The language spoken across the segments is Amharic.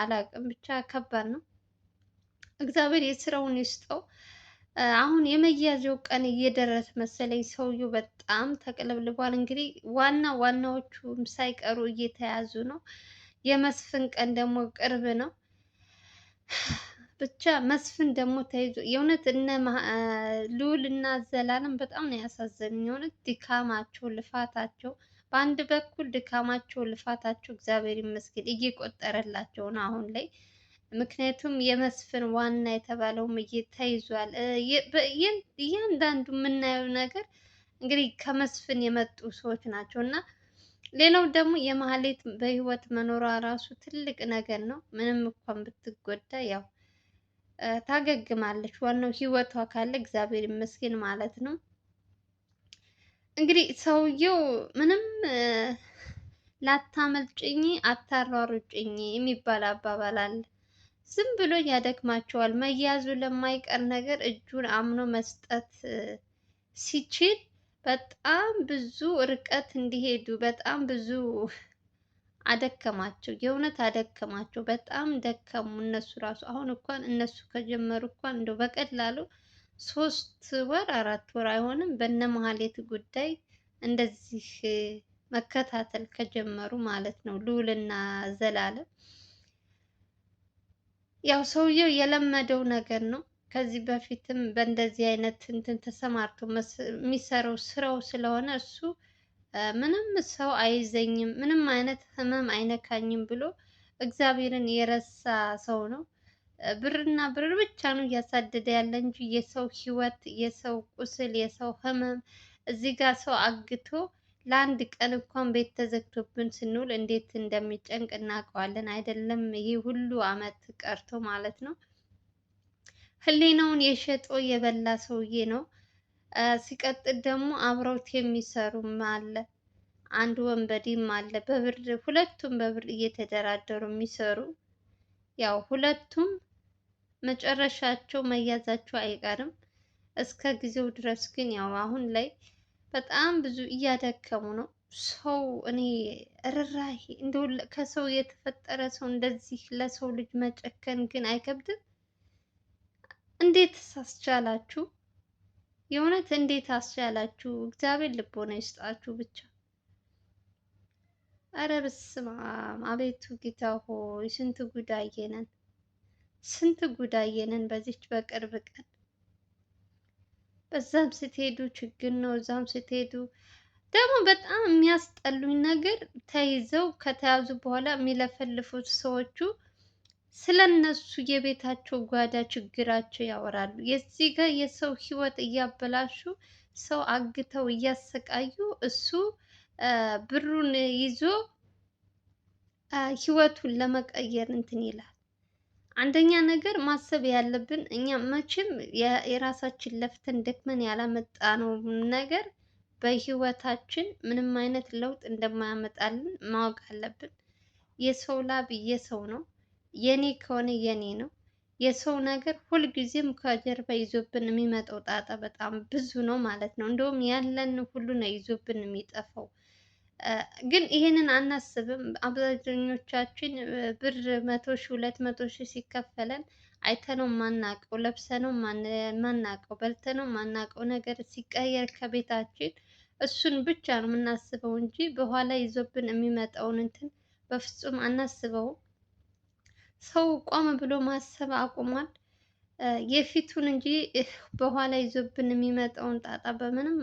አላውቅም ብቻ ከባድ ነው። እግዚአብሔር የስራውን ይስጠው። አሁን የመያዣው ቀን እየደረሰ መሰለኝ። ሰውየው በጣም ተቅለብልቧል። እንግዲህ ዋናዎቹም ሳይቀሩ እየተያዙ ነው። የመስፍን ቀን ደግሞ ቅርብ ነው። ብቻ መስፍን ደግሞ ተይዞ የእውነት ልዑል እና ዘላለም በጣም ነው ያሳዘኑኝ። የእውነት ድካማቸው፣ ልፋታቸው በአንድ በኩል ድካማቸው፣ ልፋታቸው እግዚአብሔር ይመስገን እየቆጠረላቸው ነው አሁን ላይ። ምክንያቱም የመስፍን ዋና የተባለውም ተይዟል። እያንዳንዱ የምናየው ነገር እንግዲህ ከመስፍን የመጡ ሰዎች ናቸው እና ሌላው ደግሞ የማህሌት በህይወት መኖሯ ራሱ ትልቅ ነገር ነው። ምንም እንኳን ብትጎዳ ያው ታገግማለች። ዋናው ህይወቷ ካለ እግዚአብሔር ይመስገን ማለት ነው። እንግዲህ ሰውየው ምንም ላታመልጭኝ አታሯሩጭኝ የሚባል አባባል አለ። ዝም ብሎ ያደክማቸዋል። መያዙ ለማይቀር ነገር እጁን አምኖ መስጠት ሲችል በጣም ብዙ ርቀት እንዲሄዱ በጣም ብዙ አደከማቸው። የእውነት አደከማቸው። በጣም ደከሙ እነሱ ራሱ። አሁን እንኳን እነሱ ከጀመሩ እንኳን እንደው በቀላሉ 3 ወር 4 ወር አይሆንም በነ መሀሌት ጉዳይ እንደዚህ መከታተል ከጀመሩ ማለት ነው። ልዑልና ዘላለም ያው ሰውየው የለመደው ነገር ነው። ከዚህ በፊትም በእንደዚህ አይነት እንትን ተሰማርቶ የሚሰራው ስራው ስለሆነ እሱ ምንም ሰው አይዘኝም፣ ምንም አይነት ህመም አይነካኝም ብሎ እግዚአብሔርን የረሳ ሰው ነው። ብርና ብር ብቻ ነው እያሳደደ ያለ እንጂ የሰው ህይወት፣ የሰው ቁስል፣ የሰው ህመም እዚህ ጋር ሰው አግቶ ለአንድ ቀን እንኳን ቤት ተዘግቶብን ስንውል እንዴት እንደሚጨንቅ እናውቀዋለን አይደለም? ይህ ሁሉ አመት ቀርቶ ማለት ነው። ህሊናውን የሸጦ የበላ ሰውዬ ነው። ሲቀጥል ደግሞ አብረውት የሚሰሩም አለ። አንድ ወንበዴም አለ። በብር ሁለቱም በብር እየተደራደሩ የሚሰሩ ያው ሁለቱም መጨረሻቸው መያዛቸው አይቀርም። እስከ ጊዜው ድረስ ግን ያው አሁን ላይ በጣም ብዙ እያደከሙ ነው። ሰው እኔ ርህራሄ እንደው ከሰው የተፈጠረ ሰው እንደዚህ ለሰው ልጅ መጨከን ግን አይከብድም? እንዴት አስቻላችሁ? የእውነት እንዴት አስቻላችሁ? እግዚአብሔር ልቦና ይስጣችሁ ብቻ። አረ በስመ አብ! አቤቱ ጌታ ሆይ ስንት ጉድ አየነን፣ ስንት ጉድ አየነን በዚች በቅርብ ቀን። በዛም ስትሄዱ ችግር ነው፣ እዛም ስትሄዱ ደግሞ በጣም የሚያስጠሉኝ ነገር ተይዘው ከተያዙ በኋላ የሚለፈልፉት ሰዎቹ ስለነሱ የቤታቸው ጓዳ ችግራቸው ያወራሉ። የዚህ ጋር የሰው ህይወት እያበላሹ ሰው አግተው እያሰቃዩ እሱ ብሩን ይዞ ህይወቱን ለመቀየር እንትን ይላል። አንደኛ ነገር ማሰብ ያለብን እኛ መቼም የራሳችን ለፍተን ደክመን ያላመጣነው ነገር በህይወታችን ምንም አይነት ለውጥ እንደማያመጣልን ማወቅ አለብን። የሰው ላብ የሰው ነው። የኔ ከሆነ የኔ ነው። የሰው ነገር ሁልጊዜም ከጀርባ ይዞብን የሚመጣው ጣጣ በጣም ብዙ ነው ማለት ነው። እንደውም ያለን ሁሉ ነው ይዞብን የሚጠፋው። ግን ይሄንን አናስብም። አብዛኞቻችን ብር 100 ሺህ 200 ሺህ ሲከፈለን አይተነው ማናቀው፣ ለብሰነው ማናቀው፣ በልተነው ማናቀው ነገር ሲቀየር ከቤታችን እሱን ብቻ ነው የምናስበው እንጂ በኋላ ይዞብን የሚመጣውን እንትን በፍጹም አናስበውም። ሰው ቆም ብሎ ማሰብ አቁሟል። የፊቱን እንጂ በኋላ ይዞብን የሚመጣውን ጣጣ በምንም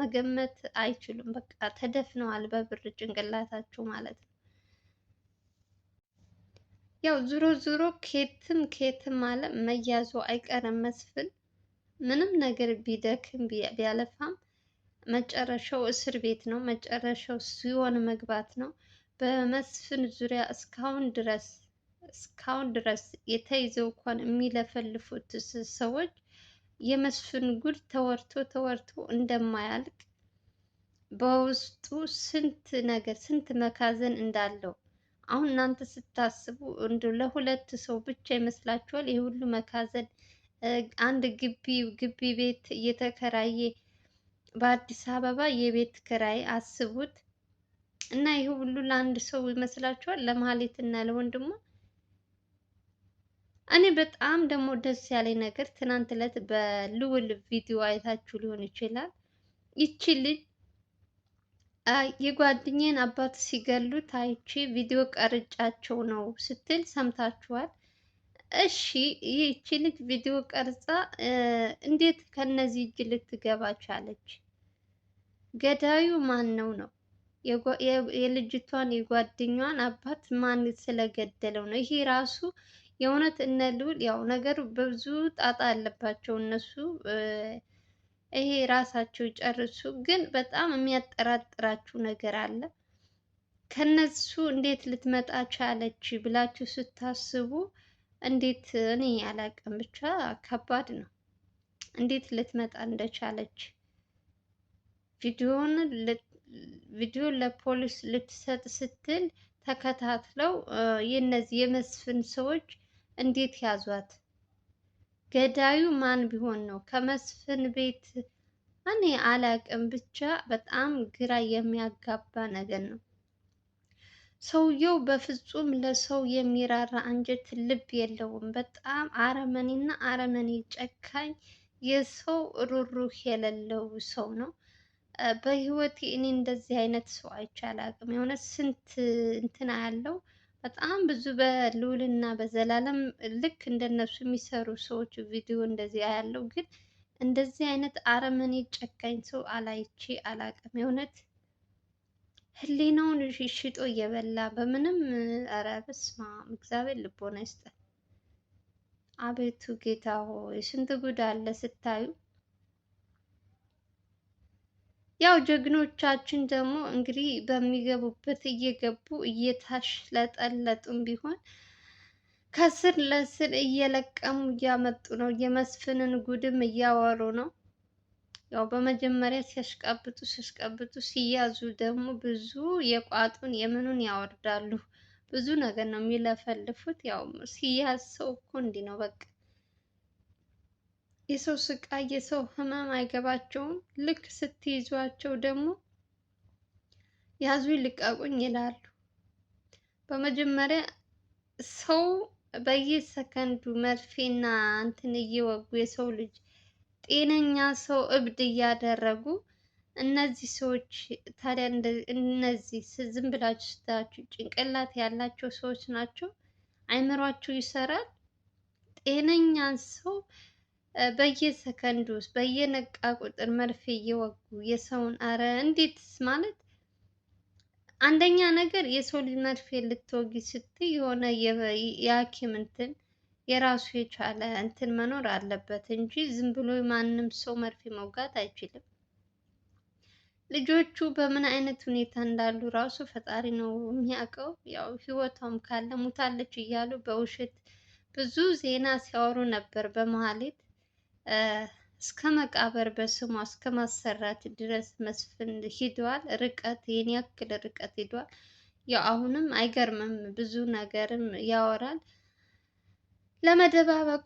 መገመት አይችሉም። በቃ ተደፍነዋል በብር ጭንቅላታቸው ማለት ነው። ያው ዙሮ ዙሮ ኬትም ኬትም አለ መያዙ አይቀርም። መስፍን ምንም ነገር ቢደክም ቢያለፋም መጨረሻው እስር ቤት ነው። መጨረሻው ሲሆን መግባት ነው። በመስፍን ዙሪያ እስካሁን ድረስ የተይዘው እንኳን የሚለፈልፉት ሰዎች የመስፍን ጉድ ተወርቶ ተወርቶ እንደማያልቅ በውስጡ ስንት ነገር ስንት መካዘን እንዳለው አሁን እናንተ ስታስቡ እንደው ለሁለት ሰው ብቻ ይመስላችኋል? ይህ ሁሉ መካዘን አንድ ግቢ ቤት እየተከራየ በአዲስ አበባ የቤት ክራይ አስቡት። እና ይህ ሁሉ ለአንድ ሰው ይመስላችኋል? ለማህሌት እና ለወንድሟ እኔ በጣም ደግሞ ደስ ያለኝ ነገር ትናንት ዕለት በልዑል ቪዲዮ አይታችሁ ሊሆን ይችላል። ይቺ ልጅ የጓደኛዬን አባት ሲገሉት አይቼ ቪዲዮ ቀርጫቸው ነው ስትል ሰምታችኋል። እሺ ይህቺ ልጅ ቪዲዮ ቀርጻ እንዴት ከነዚህ እጅ ልትገባ ቻለች? ገዳዩ ማን ነው ነው? የልጅቷን የጓደኛዋን አባት ማን ስለገደለው ነው? ይሄ ራሱ የእውነት እነ ልዑል ያው ነገሩ በብዙ ጣጣ አለባቸው እነሱ ይሄ ራሳቸው ይጨርሱ። ግን በጣም የሚያጠራጥራችሁ ነገር አለ። ከነሱ እንዴት ልትመጣ ቻለች ብላችሁ ስታስቡ እንዴት እኔ አላቅም፣ ብቻ ከባድ ነው። እንዴት ልትመጣ እንደቻለች ቪዲዮ ለፖሊስ ልትሰጥ ስትል ተከታትለው የነዚህ የመስፍን ሰዎች እንዴት ያዟት? ገዳዩ ማን ቢሆን ነው? ከመስፍን ቤት እኔ አላቅም፣ ብቻ በጣም ግራ የሚያጋባ ነገር ነው። ሰውየው በፍጹም ለሰው የሚራራ አንጀት ልብ የለውም። በጣም አረመኔና አረመኔ ጨካኝ፣ የሰው ሩህሩህ የሌለው ሰው ነው። በህይወቴ እኔ እንደዚህ አይነት ሰው አይቼ አላቅም። የሆነ ስንት እንትና ያለው በጣም ብዙ በልዑልና በዘላለም ልክ እንደነሱ የሚሰሩ ሰዎች ቪዲዮ እንደዚህ ያለው፣ ግን እንደዚህ አይነት አረመኔ ጨካኝ ሰው አላይቼ አላቅም። የእውነት ህሊናውን ሽጦ እየበላ በምንም። ኧረ በስመ አብ እግዚአብሔር ልቦና ይስጠን። አቤቱ ጌታ ሆይ ስንት ጉድ አለ ስታዩ። ያው ጀግኖቻችን ደግሞ እንግዲህ በሚገቡበት እየገቡ እየታሽለጠለጡም ቢሆን ከስር ለስር እየለቀሙ እያመጡ ነው። የመስፍንን ጉድም እያወሩ ነው። ያው በመጀመሪያ ሲያሽቃብጡ ሲያዙ ደግሞ ብዙ የቋጡን የምኑን ያወርዳሉ። ብዙ ነገር ነው የሚለፈልፉት። ያው ሲያዝ ሰው እኮ እንዲህ ነው በቃ። የሰው ስቃይ የሰው ህመም አይገባቸውም። ልክ ስትይዟቸው ደግሞ ያዙኝ ልቀቁኝ ይላሉ። በመጀመሪያ ሰው በየሰከንዱ መርፌና እንትን እየወጉ የሰው ልጅ ጤነኛ ሰው እብድ እያደረጉ፣ እነዚህ ሰዎች ታዲያ እነዚህ ዝም ብላችሁ ስታችሁ ጭንቅላት ያላቸው ሰዎች ናቸው? አይምሯቸው ይሰራል? ጤነኛን ሰው በየሰከንዱ ውስጥ በየነቃ ቁጥር መርፌ እየወጉ የሰውን አረ እንዴት ማለት። አንደኛ ነገር የሰው ልጅ መርፌ ልትወጊ ስትይ የሆነ የሐኪም እንትን የራሱ የቻለ እንትን መኖር አለበት እንጂ ዝም ብሎ ማንም ሰው መርፌ መውጋት አይችልም። ልጆቹ በምን አይነት ሁኔታ እንዳሉ ራሱ ፈጣሪ ነው የሚያውቀው። ያው ህይወቷም ካለ ሙታለች እያሉ በውሸት ብዙ ዜና ሲያወሩ ነበር በመሀሌት እስከ መቃብር በስሟ እስከ ማሰራት ድረስ መስፍን ሂደዋል። ርቀት ይህን ያክል ርቀት ሂደዋል። ያው አሁንም አይገርምም፣ ብዙ ነገርም ያወራል። ለመደባበቅ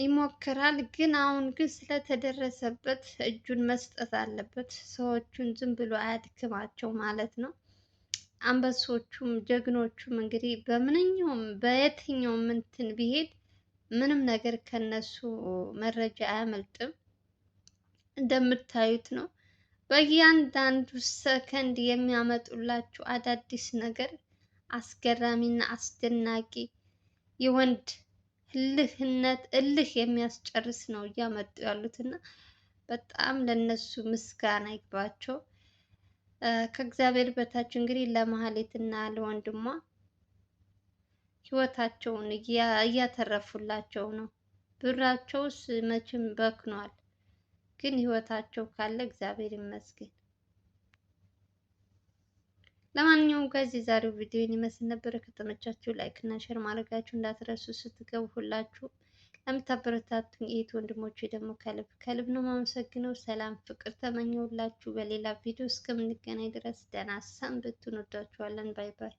ይሞክራል። ግን አሁን ግን ስለተደረሰበት እጁን መስጠት አለበት። ሰዎቹን ዝም ብሎ አያድክማቸው ማለት ነው። አንበሶቹም ጀግኖቹም እንግዲህ በምንኛውም በየትኛውም እንትን ቢሄድ ምንም ነገር ከነሱ መረጃ አያመልጥም። እንደምታዩት ነው። በእያንዳንዱ ሰከንድ የሚያመጡላችሁ አዳዲስ ነገር አስገራሚና አስደናቂ የወንድ እልህ የሚያስጨርስ ነው እያመጡ ያሉት እና በጣም ለነሱ ምስጋና ይግባቸው። ከእግዚአብሔር በታች እንግዲህ ለመሀሌት እና ለወንድሟ ህይወታቸውን እያተረፉላቸው ነው። ብራቸውስ መቼም በክኗል፣ ግን ህይወታቸው ካለ እግዚአብሔር ይመስገን። ለማንኛውም ጋይዝ የዛሬው ቪዲዮ ይመስል ነበር። ከተመቻችሁ ላይክ እና ሼር ማድረጋችሁ እንዳትረሱ። ስትገቡ ሁላችሁ ለምታበረታቱኝ እህት ወንድሞቼ ደግሞ ከልብ ከልብ ነው የማመሰግነው። ሰላም ፍቅር ተመኘሁላችሁ። በሌላ ቪዲዮ እስከምንገናኝ ድረስ ደህና ሰንብቱ። እንወዳችኋለን። ባይ ባይ።